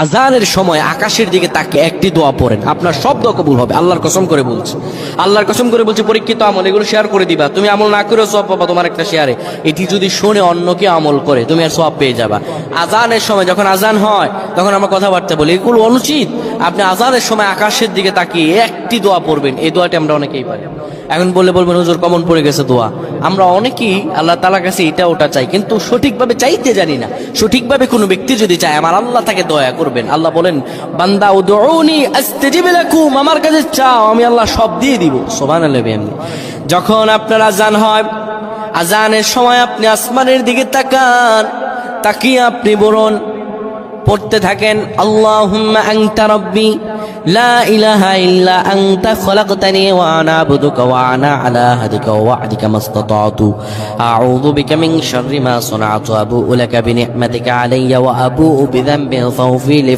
আজানের সময় আকাশের দিকে তাকিয়ে একটি দোয়া পড়েন, আপনার সব দোয়া কবুল হবে। আল্লাহর কসম করে বলছি, আল্লাহর কসম করে বলছি, পরীক্ষিত আমল এগুলো শেয়ার করে দিবা। তুমি আমল না করেও সওয়াব পাবা তোমার একটা শেয়ারে। এটি যদি শুনে অন্য কেউ আমল করে তুমি আর সওয়াব পেয়ে যাবা। আজানের সময় যখন আজান হয় তখন আমরা কথাবার্তা বলি, এগুলো অনুচিত। আপনি আজানের সময় আকাশের দিকে তাকিয়ে একটি দোয়া পড়বেন। এই দোয়াটি আমরা অনেকেই পারি। এখন বলবেন হুজুর কমন পড়ে গেছে দোয়া। আমরা অনেকেই আল্লাহ তাআলার কাছে এটা ওটা চাই, কিন্তু সঠিকভাবে চাইতে জানি না। সঠিকভাবে কোনো ব্যক্তি যদি চায় আমার আল্লাহ তাকে দয়া করবেন। আল্লাহ বলেন, বান্দা উদউনি আস্তাজিব লাকুম, আমার কাছে চাও আমি আল্লাহ সব দিয়ে দিব। সুবহানাল্লাহ। যখন আপনার আজান হয়, আজানের সময় আপনি আসমানের দিকে তাকান, তাকিয়ে আপনি বলুন, পড়তে থাকেন, আল্লাহুম্মা আনতা রাব্বি লা ইলাহা ইল্লা আনতা খলাকতানি ওয়া আনা আবদুকা ওয়া আনা আলা আহদিকা ওয়া ওয়া'দিকা মাসতাতা'তু আউযু বিকা মিন শাররি মা সানা'তু আবু'ু লাকা বিনি'মাতিকা আলাইয়া ওয়া আবু'ু বিযানবি ফাগফির লি